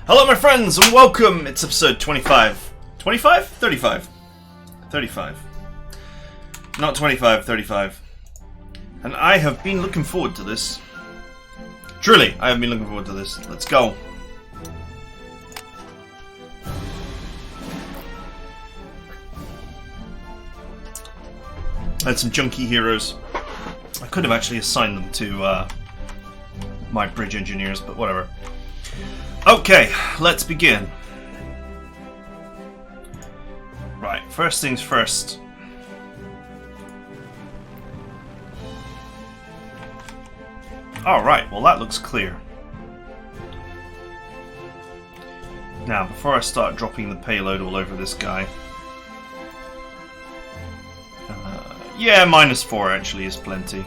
Hello my friends and welcome! It's episode 25. 25? 35. 35. Not 25, 35. And I have been looking forward to this. Truly, I have been looking forward to this. Let's go. I had some junky heroes. I could have actually assigned them to my bridge engineers, but whatever. Okay, let's begin. Right, first things first. Alright, well that looks clear. Now, before I start dropping the payload all over this guy... yeah, -4 actually is plenty.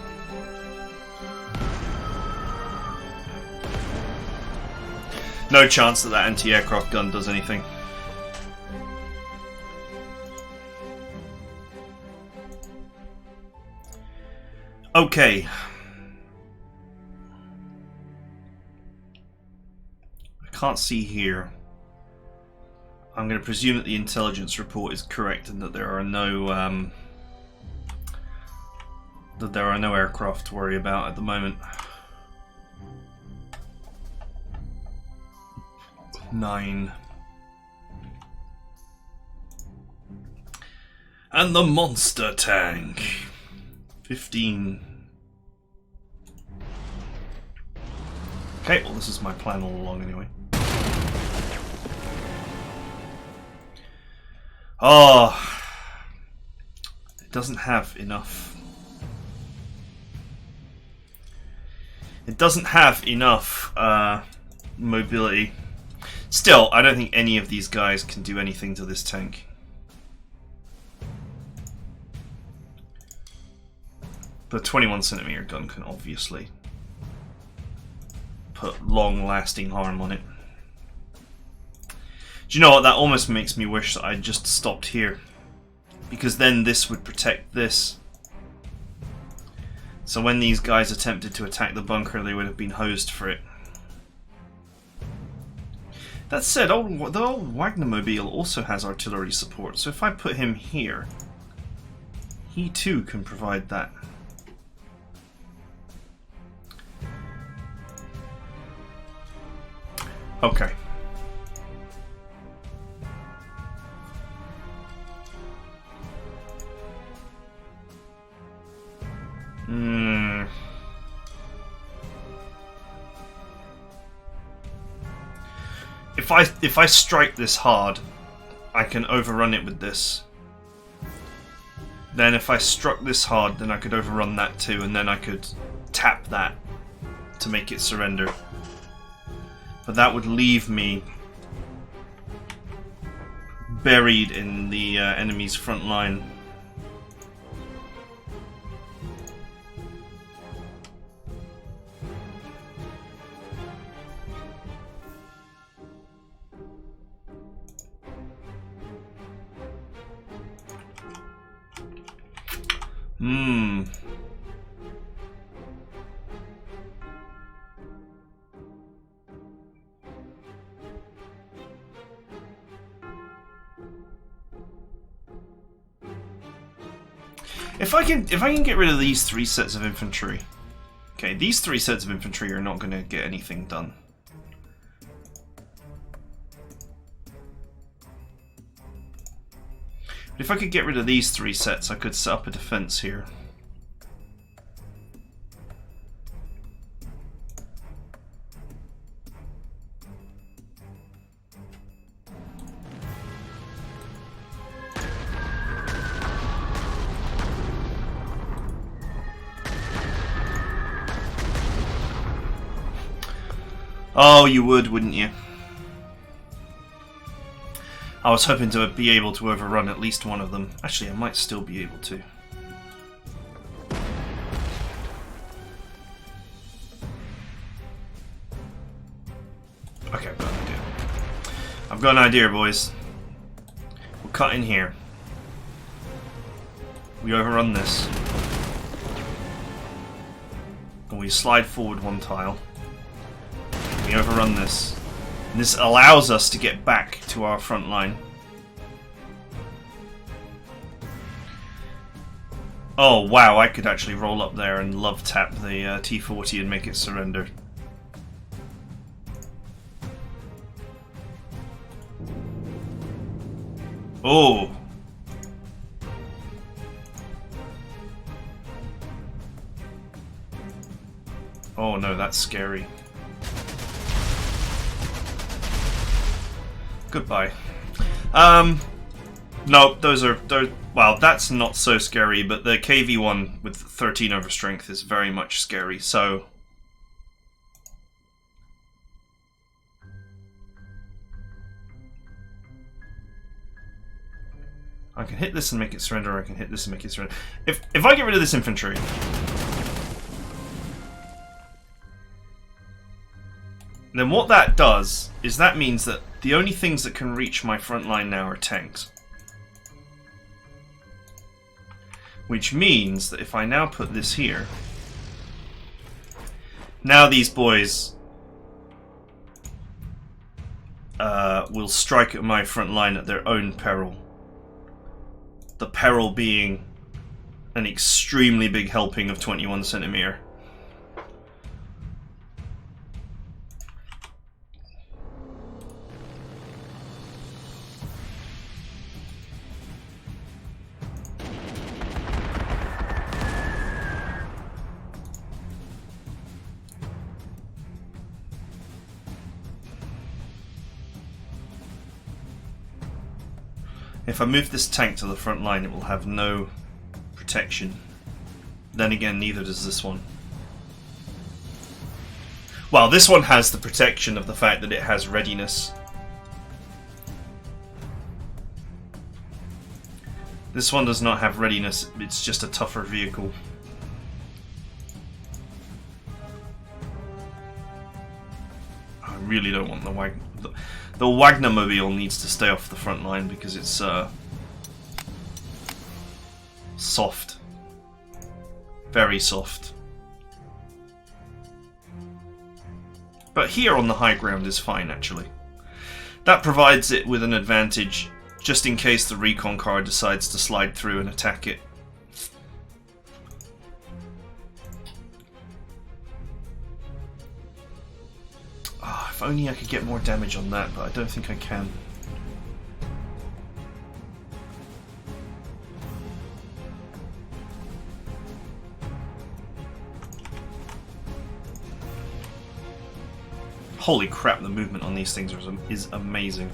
No chance that that anti-aircraft gun does anything. Okay. I can't see here. I'm going to presume that the intelligence report is correct and that there are no aircraft to worry about at the moment. 9. And the monster tank. 15. Okay, well this is my plan all along anyway. Oh, it doesn't have enough. It doesn't have enough mobility. Still, I don't think any of these guys can do anything to this tank. The 21cm gun can obviously put long-lasting harm on it. Do you know what? That almost makes me wish that I'd just stopped here. Because then this would protect this. So when these guys attempted to attack the bunker, they would have been hosed for it. That said, the old Wagnermobile also has artillery support, so if I put him here, he too can provide that. Okay. If I strike this hard, I can overrun it with this. Then if I struck this hard, then I could overrun that too, and then I could tap that to make it surrender. But that would leave me buried in the enemy's front line. If I can get rid of these 3 sets of infantry. Okay, these 3 sets of infantry are not going to get anything done. But if I could get rid of these 3 sets, I could set up a defense here. Oh, you would, wouldn't you? I was hoping to be able to overrun at least one of them. Actually, I might still be able to. Okay, I've got an idea. I've got an idea, boys. We'll cut in here. We overrun this. And we slide forward 1 tile. We overrun this. And this allows us to get back to our front line. Oh wow, I could actually roll up there and love tap the T-40 and make it surrender. Oh! Oh no, that's scary. Goodbye. No, those well, that's not so scary, but the KV-1 with 13 over strength is very much scary, so... I can hit this and make it surrender, or I can hit this and make it surrender. If I get rid of this infantry... then what that does is that means that the only things that can reach my front line now are tanks. Which means that if I now put this here, now these boys will strike at my front line at their own peril. The peril being an extremely big helping of 21 centimeter. If I move this tank to the front line, it will have no protection. Then again, neither does this one. Well, this one has the protection of the fact that it has readiness. This one does not have readiness, it's just a tougher vehicle. I really don't want the Wagner. The Wagner-mobile needs to stay off the front line because it's soft. Very soft. But here on the high ground is fine, actually. That provides it with an advantage just in case the recon car decides to slide through and attack it. Oh, if only I could get more damage on that, but I don't think I can. Holy crap, the movement on these things is amazing.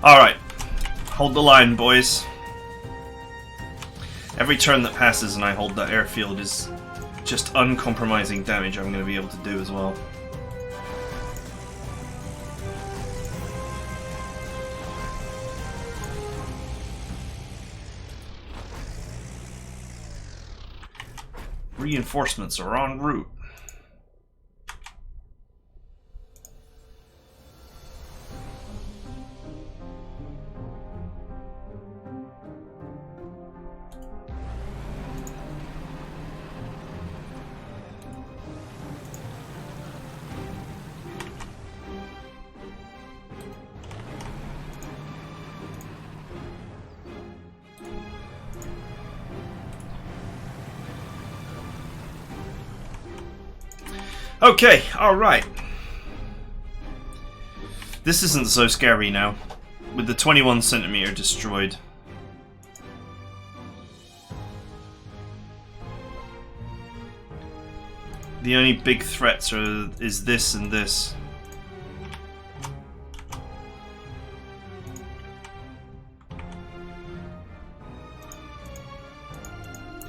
Alright, hold the line, boys. Every turn that passes and I hold that airfield is just uncompromising damage I'm going to be able to do as well. Reinforcements are en route. Okay, alright. This isn't so scary now, with the 21 centimeter destroyed. The only big threats is this and this.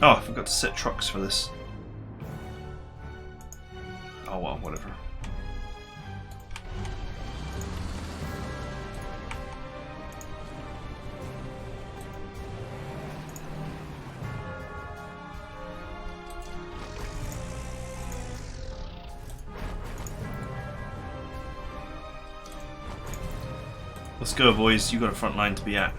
Oh, I forgot to set trucks for this. Oh well, whatever. Let's go, boys. You got a front line to be at.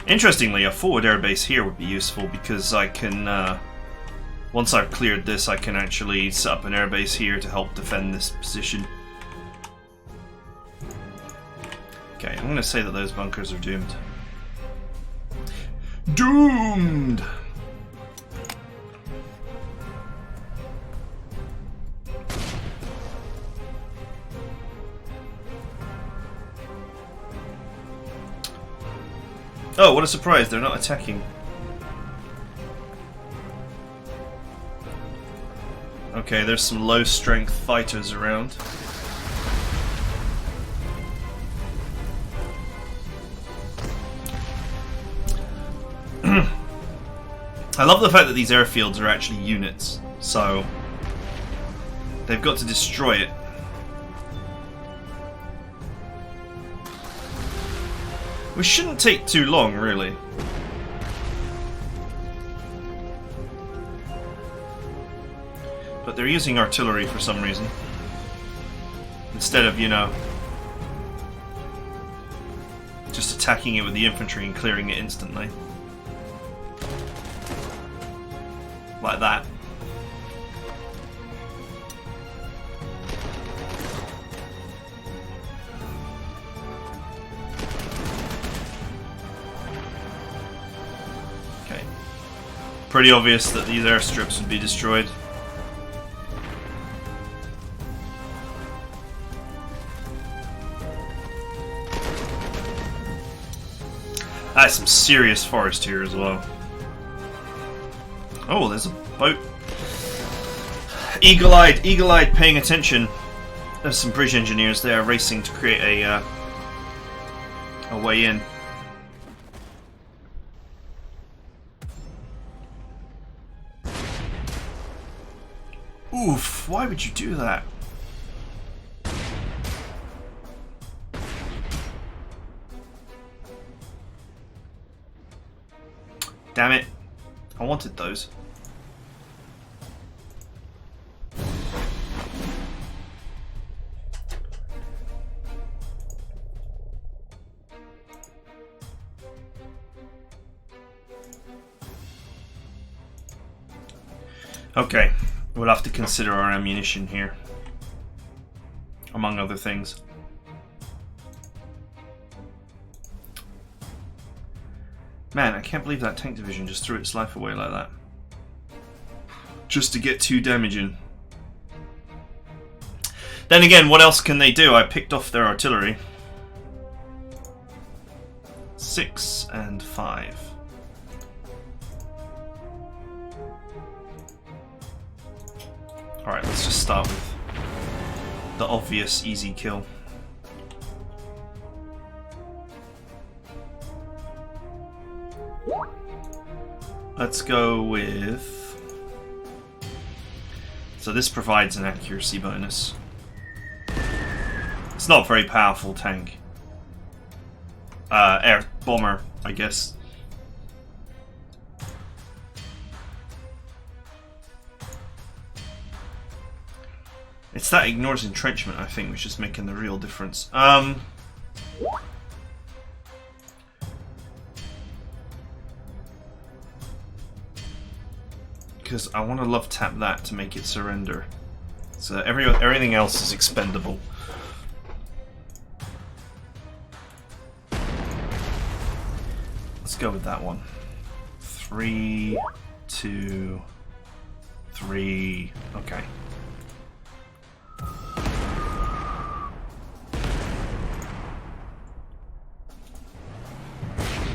Interestingly, a forward airbase here would be useful because I can, once I've cleared this, I can actually set up an airbase here to help defend this position. Okay, I'm going to say that those bunkers are doomed. Doomed! Oh, what a surprise, they're not attacking. Okay, there's some low strength fighters around. I love the fact that these airfields are actually units, so they've got to destroy it. Which shouldn't take too long, really. But they're using artillery for some reason. Instead of, you know, just attacking it with the infantry and clearing it instantly. Like that. Okay. Pretty obvious that these airstrips would be destroyed. That's some serious forest here as well. Oh, there's a boat. Eagle-eyed, paying attention. There's some bridge engineers there racing to create a way in. Oof! Why would you do that? Damn it! I wanted those. Okay, we'll have to consider our ammunition here, among other things. Man, I can't believe that tank division just threw its life away like that. Just to get 2 damage in. Then again, what else can they do? I picked off their artillery. 6 and 5. Alright, let's just start with the obvious easy kill. Let's go with... So this provides an accuracy bonus. It's not a very powerful tank. Air bomber, I guess. It's that ignores entrenchment, I think, which is making the real difference. Because I want to love tap that to make it surrender. So everything else is expendable. Let's go with that one. 3, 2, 3. Okay.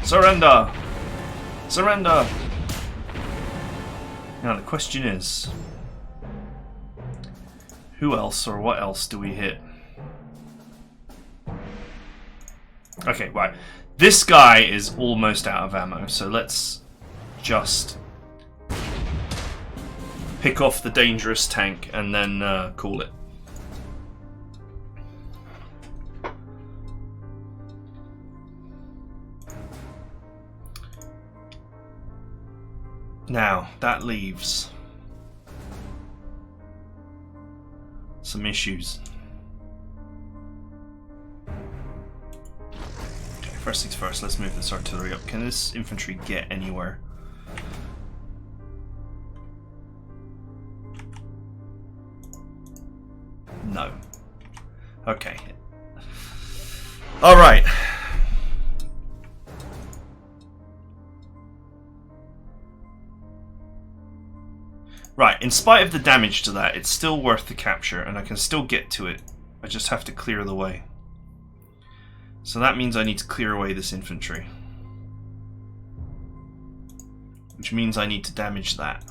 Surrender! Surrender! Now the question is, who else or what else do we hit? Okay, right. This guy is almost out of ammo, so let's just pick off the dangerous tank and then call it. Now, that leaves some issues. Okay, first things first, let's move this artillery up. Can this infantry get anywhere? No. Okay. Alright. Right, in spite of the damage to that, it's still worth the capture, and I can still get to it. I just have to clear the way. So that means I need to clear away this infantry. Which means I need to damage that.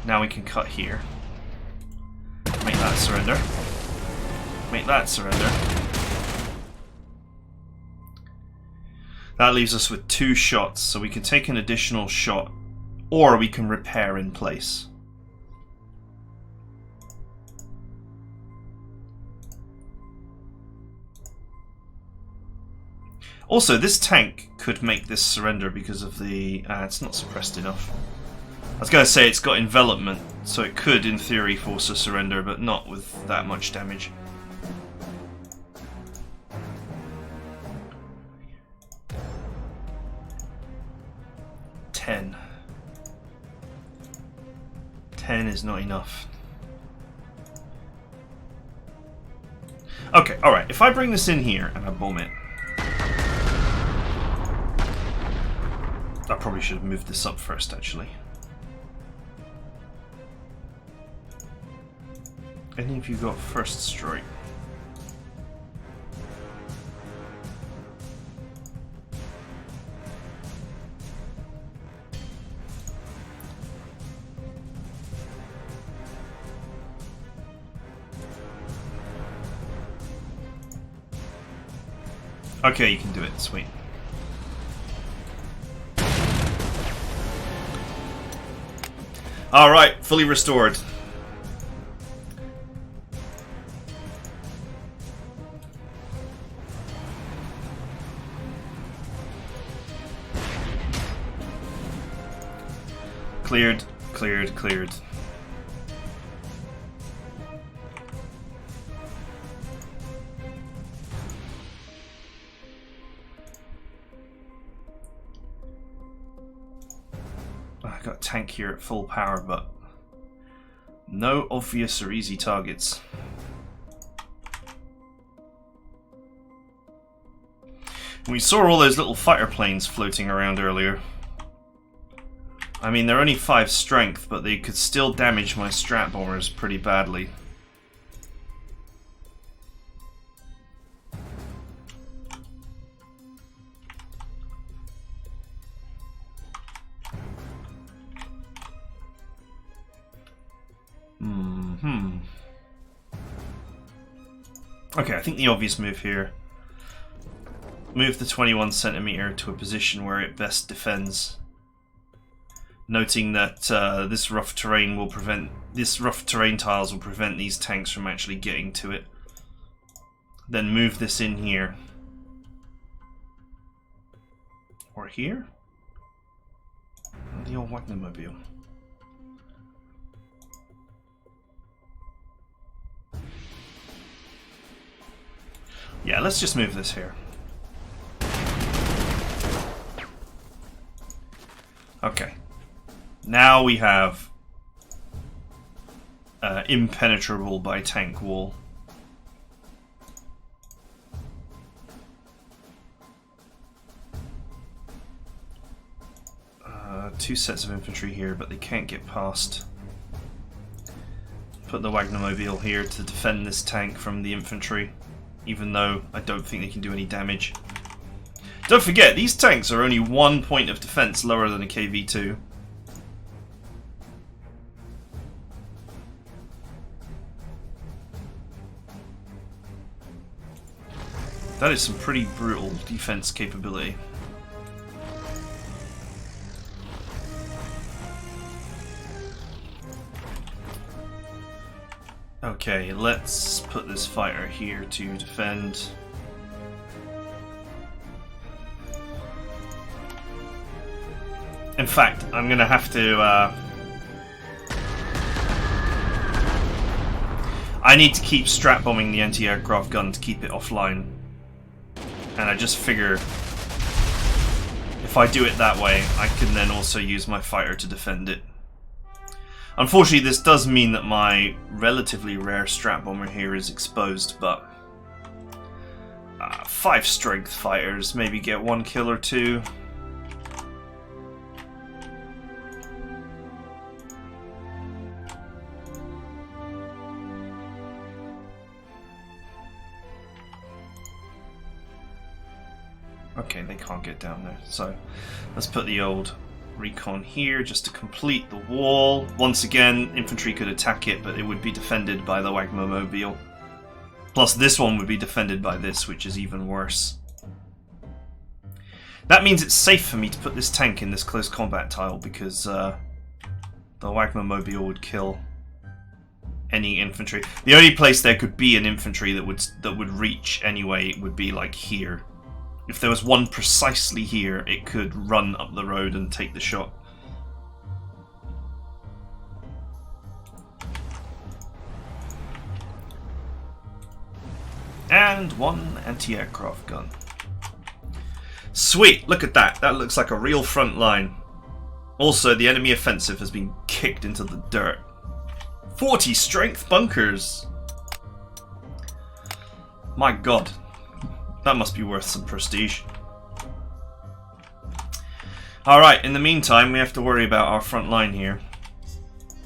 Now we can cut here. Make that surrender. Make that surrender. That leaves us with 2 shots, so we can take an additional shot, or we can repair in place. Also, this tank could make this surrender because of the... it's not suppressed enough. I was going to say it's got envelopment, so it could, in theory, force a surrender, but not with that much damage. Ten is not enough. Okay, alright, if I bring this in here and I bomb it... I probably should have moved this up first, actually. Any of you got first strike? Okay, you can do it. Sweet. Alright, fully restored. Cleared, cleared, cleared. I got a tank here at full power, but no obvious or easy targets. We saw all those little fighter planes floating around earlier. I mean, they're only 5 strength, but they could still damage my strat bombers pretty badly. Okay, I think the obvious move here. Move the 21 centimeter to a position where it best defends. Noting that this rough terrain tiles will prevent these tanks from actually getting to it. Then move this in here. Or here? The old Wagnermobile. Yeah, let's just move this here. Okay. Now we have impenetrable by tank wall. Two sets of infantry here, but they can't get past. Put the Wagnermobile here to defend this tank from the infantry, even though I don't think they can do any damage. Don't forget, these tanks are only 1 point of defense lower than a KV-2. That is some pretty brutal defense capability. Okay, let's put this fighter here to defend. fact, I'm gonna have to. I need to keep strap bombing the anti-aircraft gun to keep it offline. And I just figure if I do it that way, I can then also use my fighter to defend it. Unfortunately, this does mean that my relatively rare strap bomber here is exposed, but 5 strength fighters maybe get 1 kill or 2. Okay, they can't get down there, so let's put the old recon here just to complete the wall. Once again, infantry could attack it, but it would be defended by the Wagmo-mobile. Plus this one would be defended by this, which is even worse. That means it's safe for me to put this tank in this close combat tile, because the Wagmo-mobile would kill any infantry. The only place there could be an infantry that would reach anyway would be like here. If there was one precisely here, it could run up the road and take the shot. And 1 anti-aircraft gun. Sweet, look at that. That looks like a real front line. Also, the enemy offensive has been kicked into the dirt. 40 strength bunkers! My god. That must be worth some prestige. Alright, in the meantime, we have to worry about our front line here.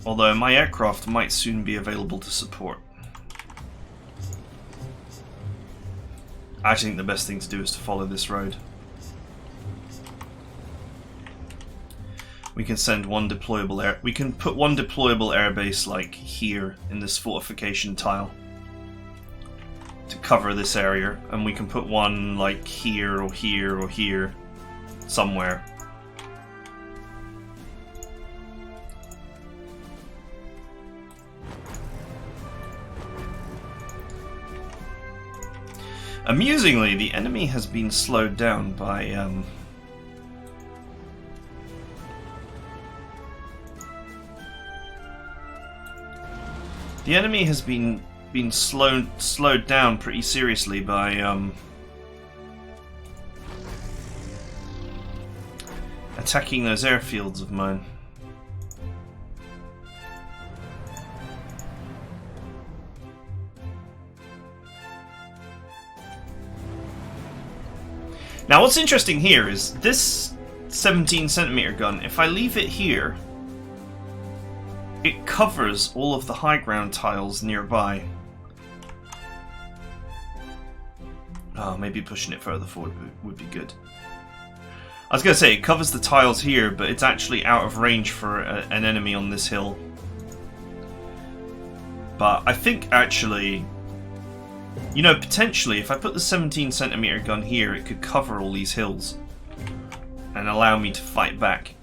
Although my aircraft might soon be available to support. I think the best thing to do is to follow this road. We can send 1 deployable air. We can put 1 deployable airbase like here in this fortification tile to cover this area, and we can put 1 like here or here or here somewhere. Amusingly, the enemy has been slowed down by the enemy has been slowed down pretty seriously by attacking those airfields of mine. Now what's interesting here is this 17cm gun, if I leave it here, it covers all of the high ground tiles nearby. Oh, maybe pushing it further forward would be good. I was going to say, it covers the tiles here, but it's actually out of range for an enemy on this hill. But I think actually, you know, potentially if I put the 17cm gun here, it could cover all these hills and allow me to fight back.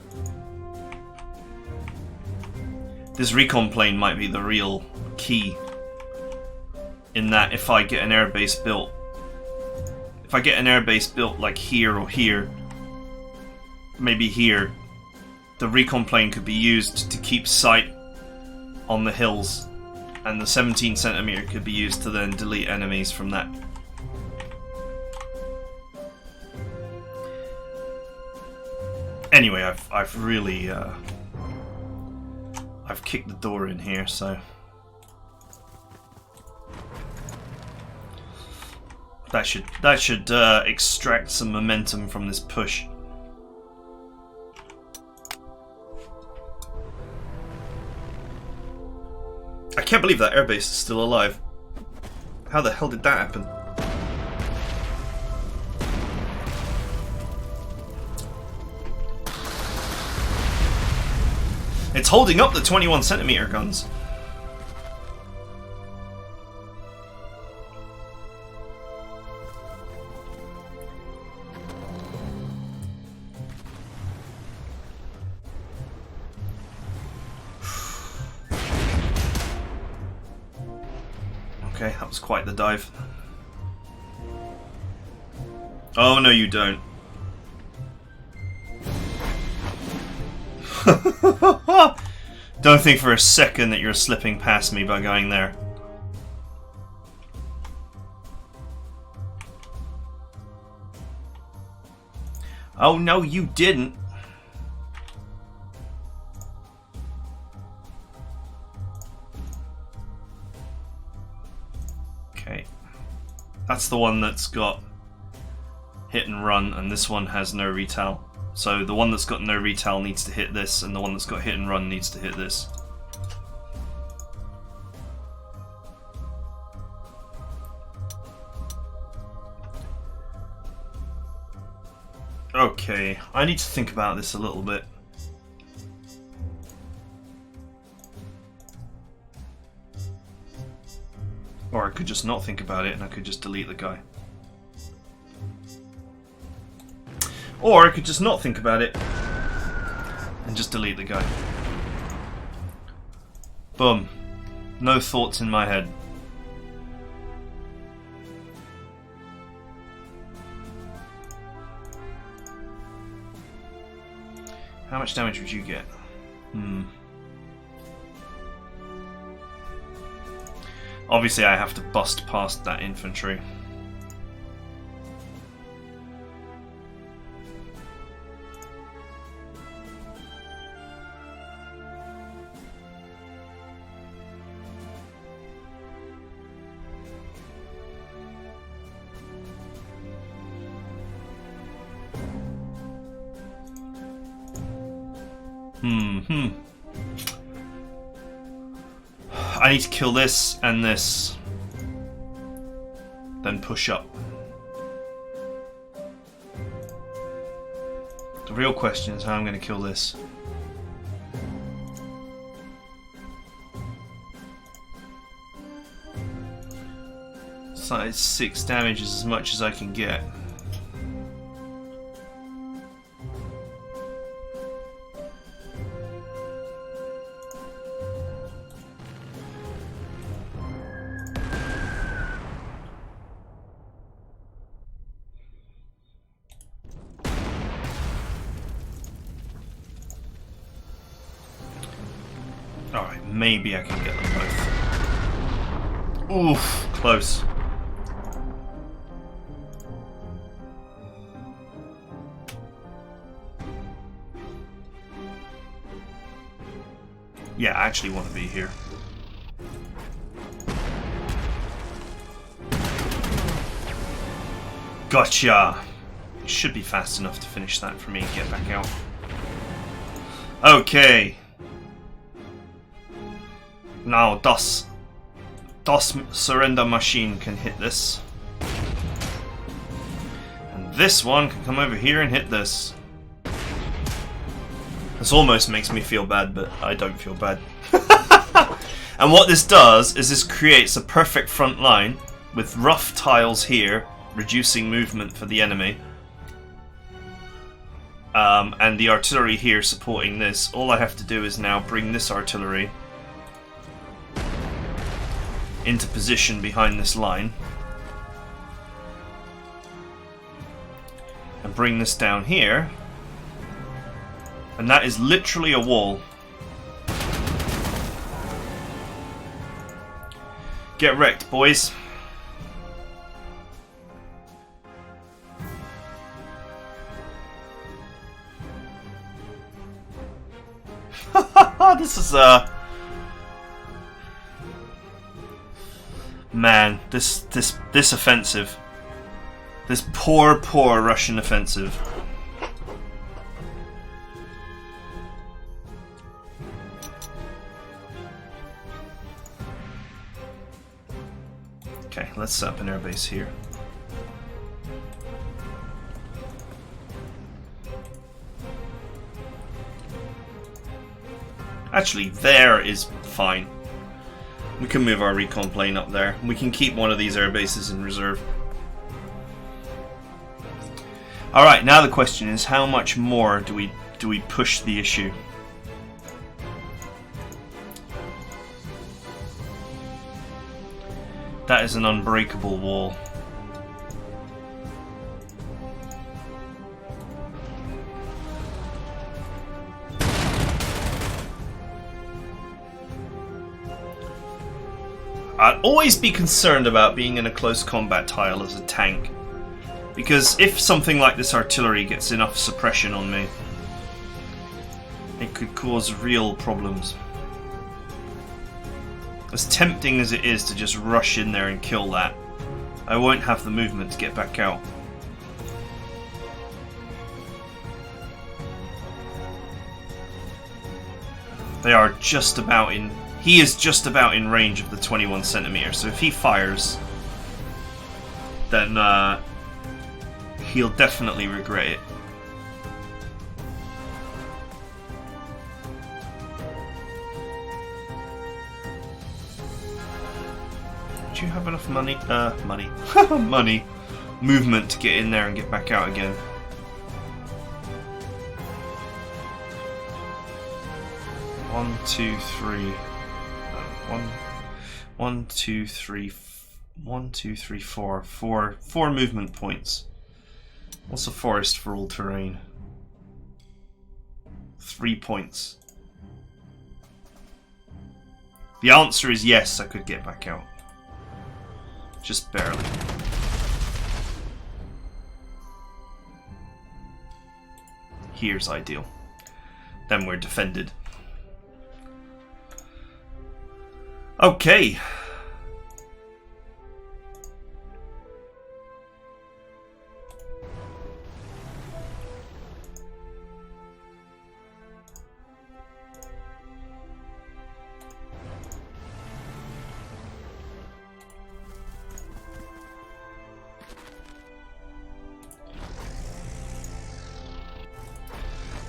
This recon plane might be the real key, in that if I get an airbase built, like here or here, maybe here, the recon plane could be used to keep sight on the hills, and the 17cm could be used to then delete enemies from that. Anyway, I've really I've kicked the door in here, so that should extract some momentum from this push. I can't believe that airbase is still alive. How the hell did that happen? It's holding up the 21cm guns. Okay, that was quite the dive. Oh no, you don't. Don't think for a second that you're slipping past me by going there. Oh no, you didn't. Okay. That's the one that's got hit and run, and this one has no retail. So the one that's got no retail needs to hit this, and the one that's got hit and run needs to hit this. Okay, I need to think about this a little bit. Or I could just not think about it and I could just delete the guy. Or I could just not think about it and just delete the guy. Boom. No thoughts in my head. How much damage would you get? Obviously I have to bust past that infantry. I need to kill this and this. Then push up. The real question is how I'm going to kill this. Size 6 damage is as much as I can get. Alright, maybe I can get them both. Oof, close. Yeah, I actually want to be here. Gotcha! It should be fast enough to finish that for me and get back out. Okay. Now, Das surrender machine can hit this. And this one can come over here and hit this. This almost makes me feel bad, but I don't feel bad. And what this does is this creates a perfect front line with rough tiles here, reducing movement for the enemy. And the artillery here supporting this. All I have to do is now bring this artillery into position behind this line. And bring this down here. And that is literally a wall. Get wrecked, boys. This is man, this offensive. This poor Russian offensive. Okay, let's set up an airbase here. Actually, there is fine. We can move our recon plane up there. We can keep one of these air bases in reserve. Alright, now the question is how much more do we push the issue? That is an unbreakable wall. I'd always be concerned about being in a close combat tile as a tank, because if something like this artillery gets enough suppression on me, it could cause real problems. As tempting as it is to just rush in there and kill that, I won't have the movement to get back out. They are just about in... He is just about in range of the 21 centimeter, so if he fires, then he'll definitely regret it. Do you have enough money? Money. Movement to get in there and get back out again. One, two, three. One, two, three. 1, 2, 3, 4. Four movement points. What's a forest for all terrain? 3 points. The answer is yes, I could get back out. Just barely. Here's ideal. Then we're defended. Okay.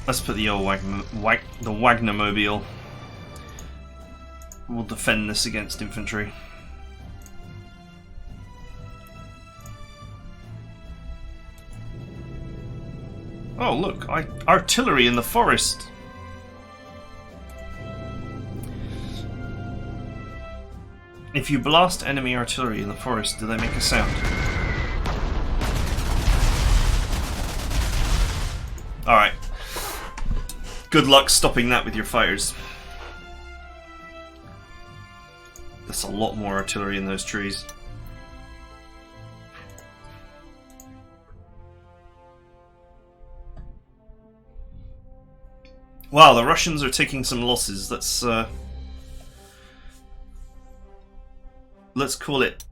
Let's put the old Wagner-mobile. We'll defend this against infantry. Oh look, artillery in the forest. If you blast enemy artillery in the forest, do they make a sound? Alright. Good luck stopping that with your fighters. That's a lot more artillery in those trees. Wow, the Russians are taking some losses. Let's call it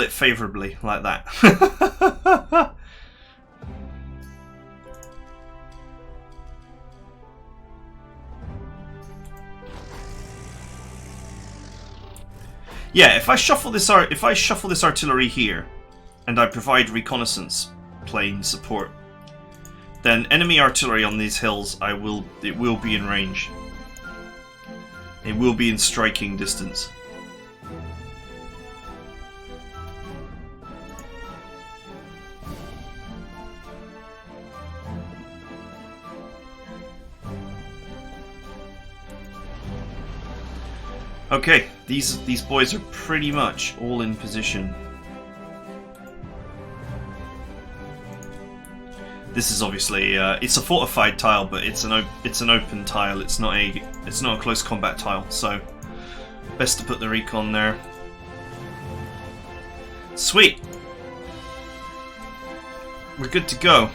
favorably, like that. Yeah, if I shuffle this artillery here, and I provide reconnaissance plane support, then enemy artillery on these hills, it will be in range. It will be in striking distance. Okay, these boys are pretty much all in position. This is obviously it's a fortified tile, but it's an open tile. It's not a close combat tile, so best to put the recon there. Sweet, we're good to go.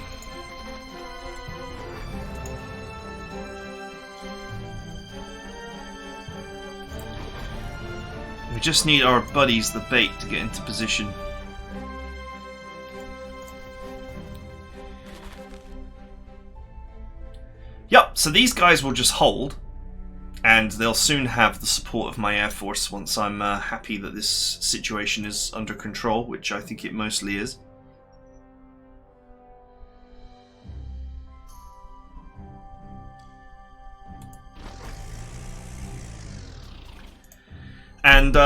We just need our buddies, the bait, to get into position. Yup, so these guys will just hold, and they'll soon have the support of my air force once I'm happy that this situation is under control, which I think it mostly is. And,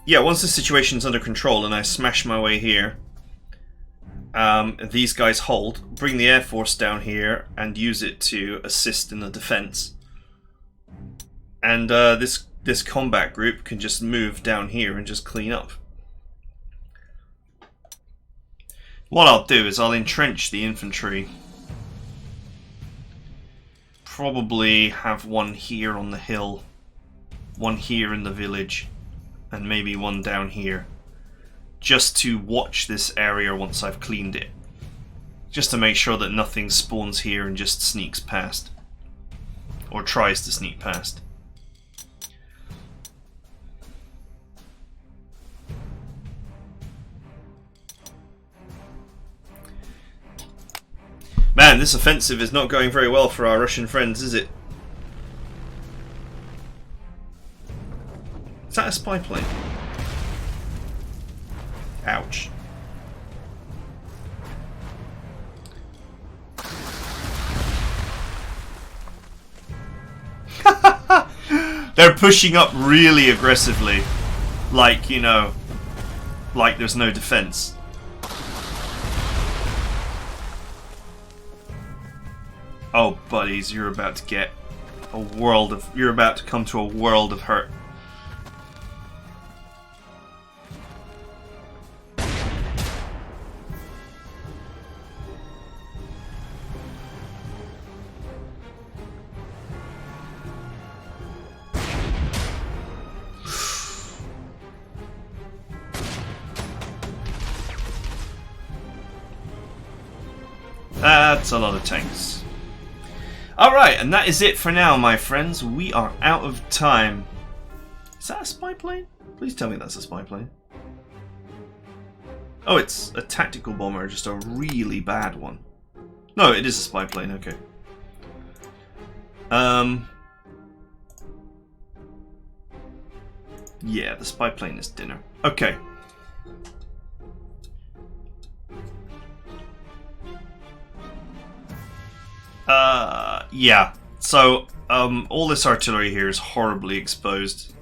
yeah, once the situation's under control and I smash my way here, these guys hold, bring the Air Force down here and use it to assist in the defense. And this combat group can just move down here and just clean up. What I'll do is I'll entrench the infantry. Probably have one here on the hill. one here in the village, and maybe one down here, just to watch this area once I've cleaned it. Just to make sure that nothing spawns here and just sneaks past. Or tries to sneak past. Man, this offensive is not going very well for our Russian friends, is it? Is that a spy plane? Ouch. They're pushing up really aggressively. Like, you know, like there's no defense. Oh, buddies, you're about to get a world of... You're about to come to a world of hurt. That's a lot of tanks. Alright, and that is it for now, my friends. We are out of time. Is that a spy plane? Please tell me that's a spy plane. Oh, it's a tactical bomber, just a really bad one. No, it is a spy plane, okay. Yeah, the spy plane is dinner. Okay. Yeah. So, all this artillery here is horribly exposed.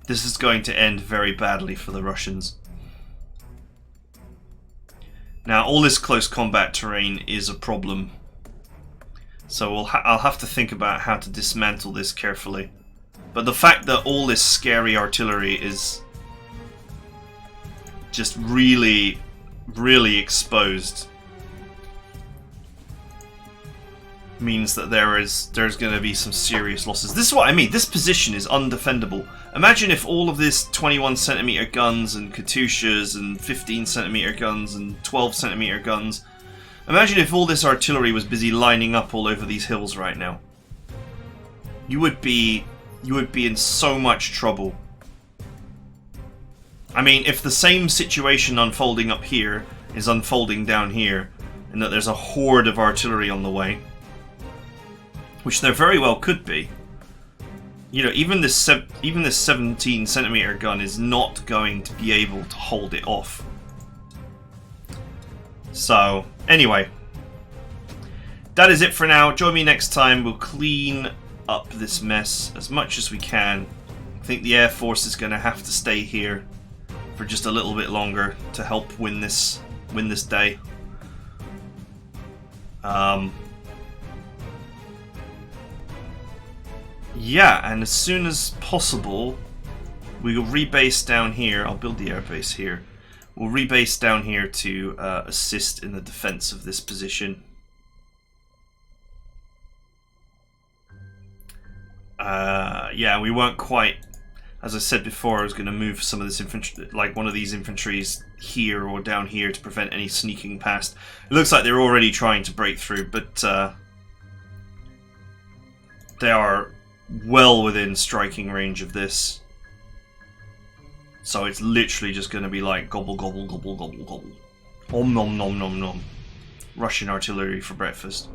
This is going to end very badly for the Russians. Now, all this close combat terrain is a problem. So I'll have to think about how to dismantle this carefully. But the fact that all this scary artillery is just really, really exposed means that there's going to be some serious losses. This is what I mean. This position is undefendable. Imagine if all of this 21cm guns and Katyushas and 15cm guns and 12cm guns. Imagine if all this artillery was busy lining up all over these hills right now. You would be in so much trouble. I mean, if the same situation unfolding up here is unfolding down here, and that there's a horde of artillery on the way, which there very well could be. You know, even this 17cm gun is not going to be able to hold it off. So, anyway, that is it for now. Join me next time. We'll clean up this mess as much as we can. I think the Air Force is going to have to stay here for just a little bit longer to help win this day. Yeah, and as soon as possible, we will rebase down here. I'll build the airbase here. We'll rebase down here to assist in the defense of this position. Yeah, we weren't quite... As I said before, I was going to move some of this infantry, like one of these infantries here or down here to prevent any sneaking past. It looks like they're already trying to break through, but they are well within striking range of this. So it's literally just going to be like gobble, gobble, gobble, gobble, gobble. Om nom nom nom nom. Russian artillery for breakfast.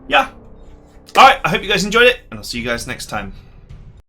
Yeah. Alright, I hope you guys enjoyed it, and I'll see you guys next time.